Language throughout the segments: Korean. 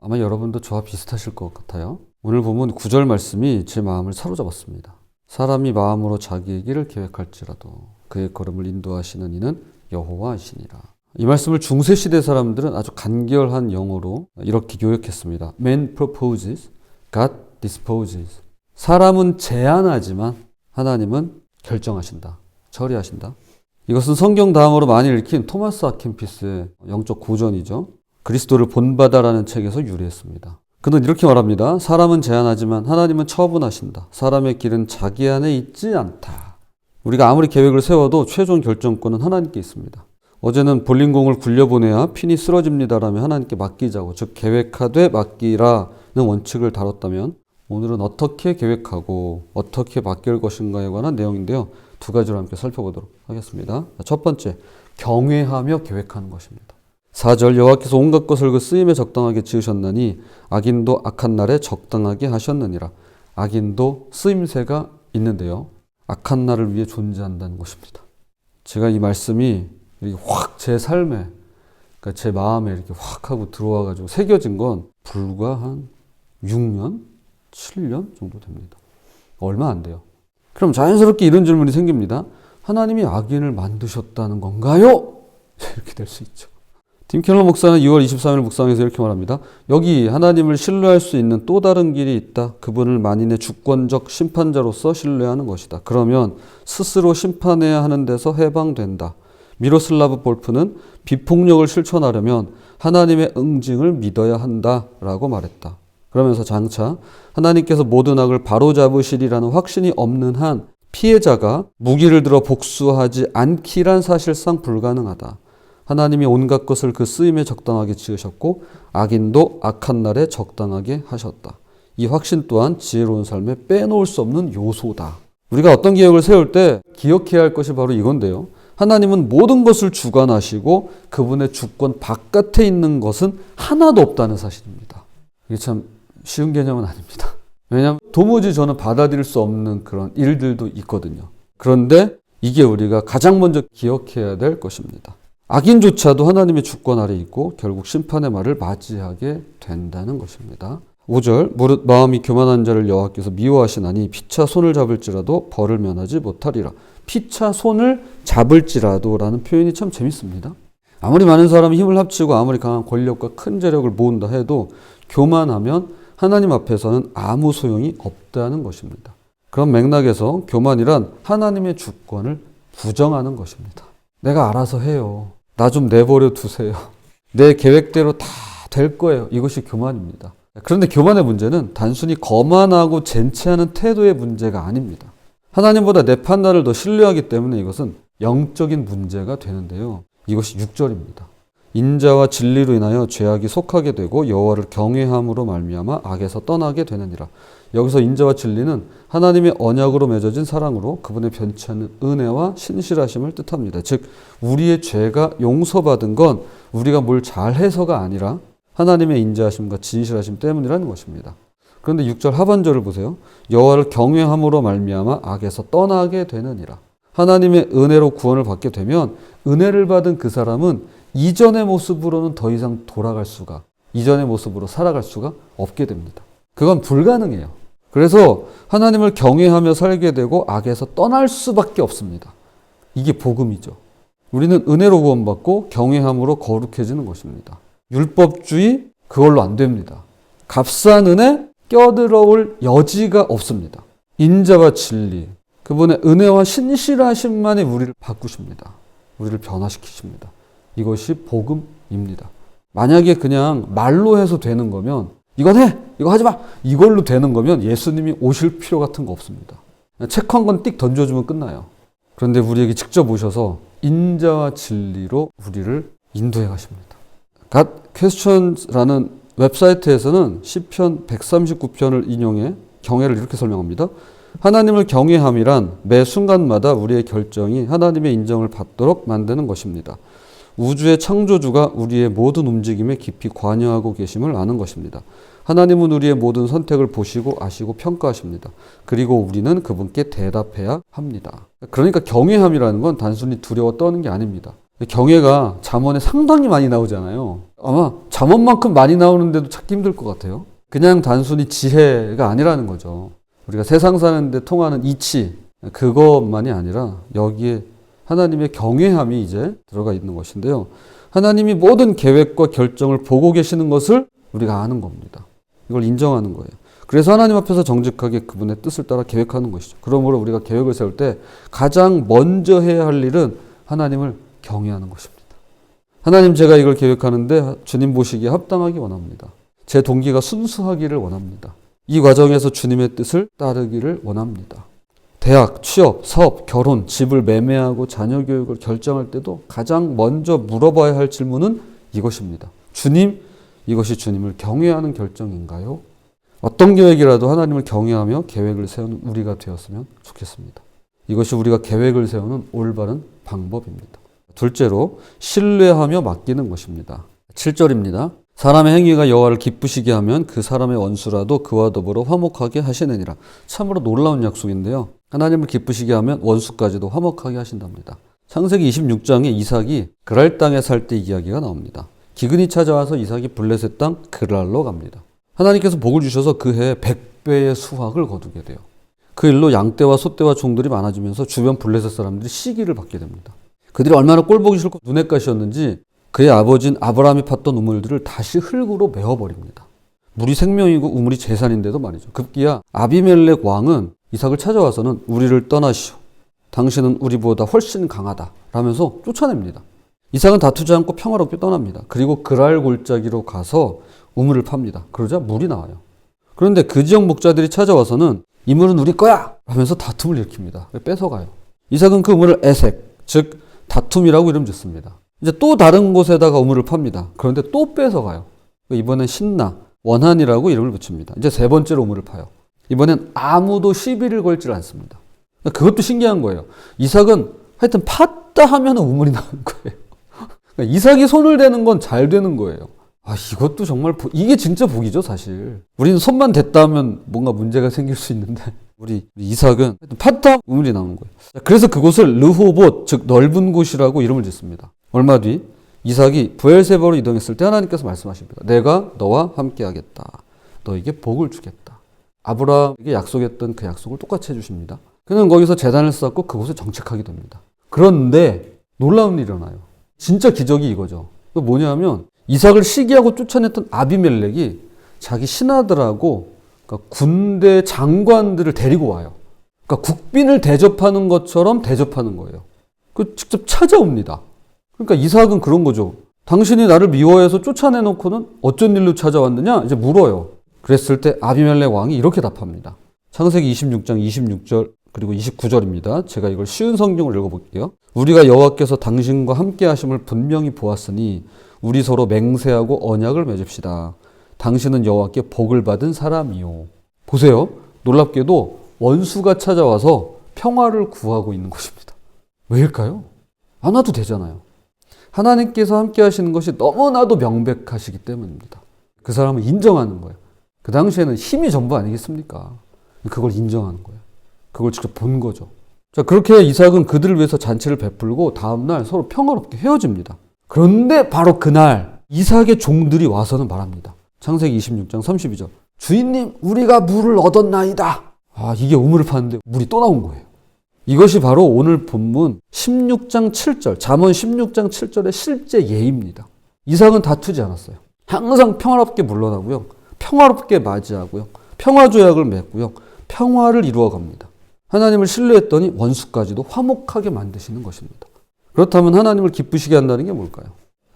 아마 여러분도 저와 비슷하실 것 같아요. 오늘 보면 9절 말씀이 제 마음을 사로잡았습니다. 사람이 마음으로 자기의 길을 계획할지라도 그의 걸음을 인도하시는 이는 여호와이시니라. 이 말씀을 중세시대 사람들은 아주 간결한 영어로 이렇게 요약했습니다. Man proposes, God disposes. 사람은 제안하지만 하나님은 결정하신다. 처리하신다. 이것은 성경 다음으로 많이 읽힌 토마스 아킨피스의 영적 고전이죠. 그리스도를 본받아라는 책에서 유래했습니다. 그는 이렇게 말합니다. 사람은 제안하지만 하나님은 처분하신다. 사람의 길은 자기 안에 있지 않다. 우리가 아무리 계획을 세워도 최종 결정권은 하나님께 있습니다. 어제는 볼링공을 굴려보내야 핀이 쓰러집니다라며 하나님께 맡기자고, 즉 계획하되 맡기라는 원칙을 다뤘다면, 오늘은 어떻게 계획하고 어떻게 맡길 것인가에 관한 내용인데요. 두 가지로 함께 살펴보도록 하겠습니다. 첫 번째, 경외하며 계획하는 것입니다. 4절, 여호와께서 온갖 것을 그 쓰임에 적당하게 지으셨나니 악인도 악한 날에 적당하게 하셨느니라. 악인도 쓰임새가 있는데요. 악한 날을 위해 존재한다는 것입니다. 제가 이 말씀이 확 제 삶에, 그러니까 제 마음에 이렇게 확 하고 들어와가지고 새겨진 건 불과 한 6년? 7년 정도 됩니다. 얼마 안 돼요. 그럼 자연스럽게 이런 질문이 생깁니다. 하나님이 악인을 만드셨다는 건가요? 이렇게 될 수 있죠. 팀 켈러 목사는 6월 23일 묵상에서 이렇게 말합니다. 여기 하나님을 신뢰할 수 있는 또 다른 길이 있다. 그분을 만인의 주권적 심판자로서 신뢰하는 것이다. 그러면 스스로 심판해야 하는 데서 해방된다. 미로슬라브 볼프는 비폭력을 실천하려면 하나님의 응징을 믿어야 한다라고 말했다. 그러면서 장차 하나님께서 모든 악을 바로잡으시리라는 확신이 없는 한 피해자가 무기를 들어 복수하지 않기란 사실상 불가능하다. 하나님이 온갖 것을 그 쓰임에 적당하게 지으셨고 악인도 악한 날에 적당하게 하셨다. 이 확신 또한 지혜로운 삶에 빼놓을 수 없는 요소다. 우리가 어떤 계획을 세울 때 기억해야 할 것이 바로 이건데요. 하나님은 모든 것을 주관하시고 그분의 주권 바깥에 있는 것은 하나도 없다는 사실입니다. 이게 참 쉬운 개념은 아닙니다. 왜냐하면 도무지 저는 받아들일 수 없는 그런 일들도 있거든요. 그런데 이게 우리가 가장 먼저 기억해야 될 것입니다. 악인조차도 하나님의 주권 아래 있고 결국 심판의 말을 맞이하게 된다는 것입니다. 5절, 무릇 마음이 교만한 자를 여호와께서 미워하시나니 피차 손을 잡을지라도 벌을 면하지 못하리라. 피차 손을 잡을지라도 라는 표현이 참 재밌습니다. 아무리 많은 사람이 힘을 합치고 아무리 강한 권력과 큰 재력을 모은다 해도 교만하면 하나님 앞에서는 아무 소용이 없다는 것입니다. 그런 맥락에서 교만이란 하나님의 주권을 부정하는 것입니다. 내가 알아서 해요. 나 좀 내버려 두세요. 내 계획대로 다 될 거예요. 이것이 교만입니다. 그런데 교만의 문제는 단순히 거만하고 젠체하는 태도의 문제가 아닙니다. 하나님보다 내 판단을 더 신뢰하기 때문에 이것은 영적인 문제가 되는데요. 이것이 6절입니다. 인자와 진리로 인하여 죄악이 속하게 되고 여호와를 경외함으로 말미암아 악에서 떠나게 되느니라. 여기서 인자와 진리는 하나님의 언약으로 맺어진 사랑으로 그분의 변치 않는 은혜와 신실하심을 뜻합니다. 즉 우리의 죄가 용서받은 건 우리가 뭘 잘해서가 아니라 하나님의 인자하심과 진실하심 때문이라는 것입니다. 그런데 6절 하반절을 보세요. 여호와를 경외함으로 말미암아 악에서 떠나게 되느니라. 하나님의 은혜로 구원을 받게 되면 은혜를 받은 그 사람은 이전의 모습으로는 더 이상 돌아갈 수가, 이전의 모습으로 살아갈 수가 없게 됩니다. 그건 불가능해요. 그래서 하나님을 경외하며 살게 되고 악에서 떠날 수밖에 없습니다. 이게 복음이죠. 우리는 은혜로 구원받고 경외함으로 거룩해지는 것입니다. 율법주의, 그걸로 안 됩니다. 값싼 은혜, 껴들어올 여지가 없습니다. 인자와 진리, 그분의 은혜와 신실하심만이 우리를 바꾸십니다. 우리를 변화시키십니다. 이것이 복음입니다. 만약에 그냥 말로 해서 되는 거면 이건 해! 이거 하지 마! 이걸로 되는 거면 예수님이 오실 필요 같은 거 없습니다. 책 한 권 띡 던져주면 끝나요. 그런데 우리에게 직접 오셔서 인자와 진리로 우리를 인도해 가십니다. God Questions라는 웹사이트에서는 시편 139편을 인용해 경외를 이렇게 설명합니다. 하나님을 경외함이란 매 순간마다 우리의 결정이 하나님의 인정을 받도록 만드는 것입니다. 우주의 창조주가 우리의 모든 움직임에 깊이 관여하고 계심을 아는 것입니다. 하나님은 우리의 모든 선택을 보시고 아시고 평가하십니다. 그리고 우리는 그분께 대답해야 합니다. 그러니까 경외함이라는 건 단순히 두려워 떠는 게 아닙니다. 경외가 잠언에 상당히 많이 나오잖아요. 아마 잠언만큼 많이 나오는데도 찾기 힘들 것 같아요. 그냥 단순히 지혜가 아니라는 거죠. 우리가 세상 사는데 통하는 이치, 그것만이 아니라 여기에 하나님의 경외함이 이제 들어가 있는 것인데요. 하나님이 모든 계획과 결정을 보고 계시는 것을 우리가 아는 겁니다. 이걸 인정하는 거예요. 그래서 하나님 앞에서 정직하게 그분의 뜻을 따라 계획하는 것이죠. 그러므로 우리가 계획을 세울 때 가장 먼저 해야 할 일은 하나님을 경외하는 것입니다. 하나님, 제가 이걸 계획하는데 주님 보시기에 합당하기 원합니다. 제 동기가 순수하기를 원합니다. 이 과정에서 주님의 뜻을 따르기를 원합니다. 대학, 취업, 사업, 결혼, 집을 매매하고 자녀 교육을 결정할 때도 가장 먼저 물어봐야 할 질문은 이것입니다. 주님, 이것이 주님을 경외하는 결정인가요? 어떤 계획이라도 하나님을 경외하며 계획을 세우는 우리가 되었으면 좋겠습니다. 이것이 우리가 계획을 세우는 올바른 방법입니다. 둘째로, 신뢰하며 맡기는 것입니다. 7절입니다. 사람의 행위가 여호와를 기쁘시게 하면 그 사람의 원수라도 그와 더불어 화목하게 하시느니라. 참으로 놀라운 약속인데요. 하나님을 기쁘시게 하면 원수까지도 화목하게 하신답니다. 창세기 26장에 이삭이 그랄 땅에 살 때 이야기가 나옵니다. 기근이 찾아와서 이삭이 블레셋 땅 그랄로 갑니다. 하나님께서 복을 주셔서 그 해에 100배의 수확을 거두게 돼요. 그 일로 양떼와 소떼와 종들이 많아지면서 주변 블레셋 사람들이 시기를 받게 됩니다. 그들이 얼마나 꼴보기 싫고 눈엣 가시였는지 그의 아버지인 아브라함이 팠던 우물들을 다시 흙으로 메워버립니다. 물이 생명이고 우물이 재산인데도 말이죠. 급기야 아비멜렉 왕은 이삭을 찾아와서는 우리를 떠나시오. 당신은 우리보다 훨씬 강하다 라면서 쫓아냅니다. 이삭은 다투지 않고 평화롭게 떠납니다. 그리고 그랄 골짜기로 가서 우물을 팝니다. 그러자 물이 나와요. 그런데 그 지역 목자들이 찾아와서는 이 물은 우리 거야 하면서 다툼을 일으킵니다. 뺏어가요. 이삭은 그 우물을 에색, 즉 다툼이라고 이름 짓습니다. 이제 또 다른 곳에다가 우물을 팝니다. 그런데 또 뺏어가요. 이번엔 신나, 원한이라고 이름을 붙입니다. 이제 세 번째로 우물을 파요. 이번엔 아무도 시비를 걸지 않습니다. 그것도 신기한 거예요. 이삭은 하여튼 팠다 하면 우물이 나오는 거예요. 이삭이 손을 대는 건 잘 되는 거예요. 이것도 정말 이게 진짜 복이죠, 사실. 우리는 손만 댔다 하면 뭔가 문제가 생길 수 있는데 우리 이삭은 팠다 우물이 나오는 거예요. 그래서 그곳을 르호봇, 즉 넓은 곳이라고 이름을 짓습니다. 얼마 뒤 이삭이 브엘세바로 이동했을 때 하나님께서 말씀하십니다. 내가 너와 함께하겠다. 너에게 복을 주겠다. 아브라함에게 약속했던 그 약속을 똑같이 해주십니다. 그는 거기서 제단을 쌓고 그곳에 정착하게 됩니다. 그런데 놀라운 일이 일어나요. 진짜 기적이 이거죠. 뭐냐면 이삭을 시기하고 쫓아냈던 아비멜렉이 자기 신하들하고 그러니까 군대 장관들을 데리고 와요. 그러니까 국빈을 대접하는 것처럼 대접하는 거예요. 직접 찾아옵니다. 그러니까 이삭은 그런 거죠. 당신이 나를 미워해서 쫓아내놓고는 어쩐 일로 찾아왔느냐? 이제 물어요. 그랬을 때 아비멜렉 왕이 이렇게 답합니다. 창세기 26장 26절 그리고 29절입니다. 제가 이걸 쉬운 성경을 읽어볼게요. 우리가 여호와께서 당신과 함께 하심을 분명히 보았으니 우리 서로 맹세하고 언약을 맺읍시다. 당신은 여호와께 복을 받은 사람이요. 보세요. 놀랍게도 원수가 찾아와서 평화를 구하고 있는 것입니다. 왜일까요? 안 와도 되잖아요. 하나님께서 함께 하시는 것이 너무나도 명백하시기 때문입니다. 그 사람을 인정하는 거예요. 그 당시에는 힘이 전부 아니겠습니까? 그걸 인정하는 거예요. 그걸 직접 본 거죠. 자, 그렇게 이삭은 그들을 위해서 잔치를 베풀고 다음날 서로 평화롭게 헤어집니다. 그런데 바로 그날 이삭의 종들이 와서는 말합니다. 창세기 26장 32절. 주인님, 우리가 물을 얻었나이다. 이게 우물을 파는데 물이 또 나온 거예요. 이것이 바로 오늘 본문 16장 7절, 잠언 16장 7절의 실제 예입니다. 이삭은 다투지 않았어요. 항상 평화롭게 물러나고요. 평화롭게 맞이하고요. 평화조약을 맺고요. 평화를 이루어갑니다. 하나님을 신뢰했더니 원수까지도 화목하게 만드시는 것입니다. 그렇다면 하나님을 기쁘시게 한다는 게 뭘까요?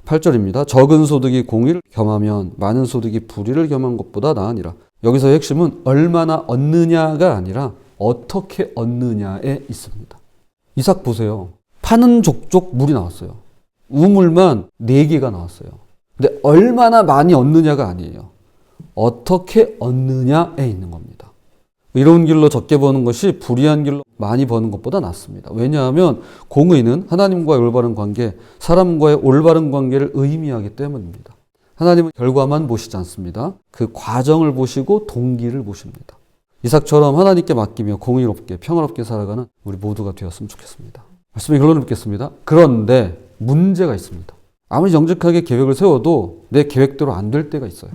8절입니다. 적은 소득이 공의를 겸하면 많은 소득이 불의를 겸한 것보다 나으니라. 여기서의 핵심은 얼마나 얻느냐가 아니라 어떻게 얻느냐에 있습니다. 이삭 보세요. 파는 족족 물이 나왔어요. 우물만 4개가 나왔어요. 근데 얼마나 많이 얻느냐가 아니에요. 어떻게 얻느냐에 있는 겁니다. 이로운 길로 적게 버는 것이 불의한 길로 많이 버는 것보다 낫습니다. 왜냐하면 공의는 하나님과의 올바른 관계, 사람과의 올바른 관계를 의미하기 때문입니다. 하나님은 결과만 보시지 않습니다. 그 과정을 보시고 동기를 보십니다. 이삭처럼 하나님께 맡기며 공의롭게 평화롭게 살아가는 우리 모두가 되었으면 좋겠습니다. 말씀의 결론을 맺겠습니다. 그런데 문제가 있습니다. 아무리 정직하게 계획을 세워도 내 계획대로 안 될 때가 있어요.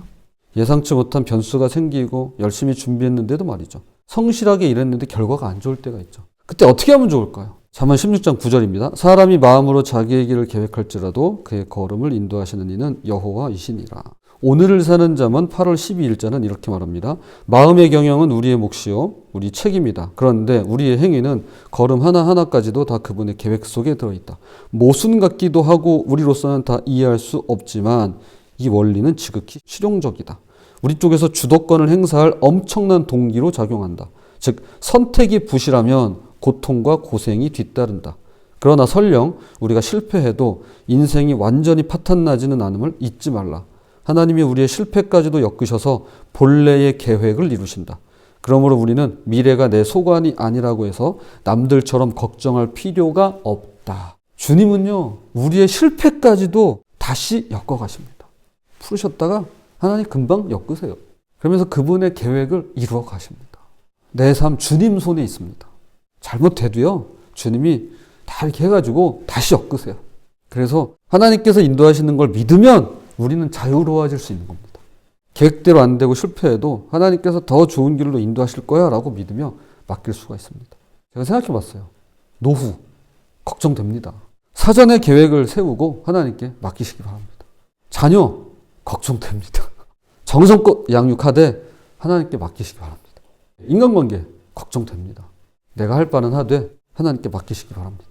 예상치 못한 변수가 생기고 열심히 준비했는데도 말이죠. 성실하게 일했는데 결과가 안 좋을 때가 있죠. 그때 어떻게 하면 좋을까요? 잠언 16장 9절입니다. 사람이 마음으로 자기의 길을 계획할지라도 그의 걸음을 인도하시는 이는 여호와이시니라. 오늘을 사는 잠언 8월 12일자는 이렇게 말합니다. 마음의 경영은 우리의 몫이요 우리 책임이다. 그런데 우리의 행위는 걸음 하나하나까지도 다 그분의 계획 속에 들어있다. 모순 같기도 하고 우리로서는 다 이해할 수 없지만 이 원리는 지극히 실용적이다. 우리 쪽에서 주도권을 행사할 엄청난 동기로 작용한다. 즉 선택이 부실하면 고통과 고생이 뒤따른다. 그러나 설령 우리가 실패해도 인생이 완전히 파탄나지는 않음을 잊지 말라. 하나님이 우리의 실패까지도 엮으셔서 본래의 계획을 이루신다. 그러므로 우리는 미래가 내 소관이 아니라고 해서 남들처럼 걱정할 필요가 없다. 주님은요, 우리의 실패까지도 다시 엮어가십니다. 풀으셨다가 하나님 금방 엮으세요. 그러면서 그분의 계획을 이루어 가십니다. 내 삶 주님 손에 있습니다. 잘못돼도요, 주님이 다 이렇게 해가지고 다시 엮으세요. 그래서 하나님께서 인도하시는 걸 믿으면 우리는 자유로워질 수 있는 겁니다. 계획대로 안 되고 실패해도 하나님께서 더 좋은 길로 인도하실 거야 라고 믿으며 맡길 수가 있습니다. 제가 생각해 봤어요. 노후, 걱정됩니다. 사전에 계획을 세우고 하나님께 맡기시기 바랍니다. 자녀, 걱정됩니다. 정성껏 양육하되 하나님께 맡기시기 바랍니다. 인간관계, 걱정됩니다. 내가 할 바는 하되 하나님께 맡기시기 바랍니다.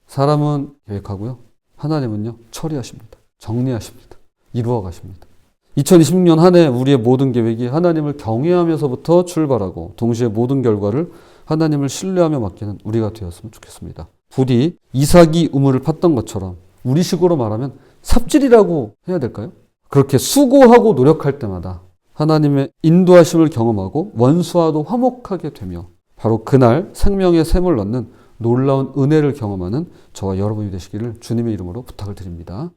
사람은 계획하고요. 하나님은요, 처리하십니다. 정리하십니다. 이루어 가십니다. 2026년 한 해 우리의 모든 계획이 하나님을 경외하면서부터 출발하고 동시에 모든 결과를 하나님을 신뢰하며 맡기는 우리가 되었으면 좋겠습니다. 부디 이삭이 우물을 팠던 것처럼 우리식으로 말하면 삽질이라고 해야 될까요? 그렇게 수고하고 노력할 때마다 하나님의 인도하심을 경험하고 원수와도 화목하게 되며 바로 그날 생명의 샘을 넣는 놀라운 은혜를 경험하는 저와 여러분이 되시기를 주님의 이름으로 부탁을 드립니다.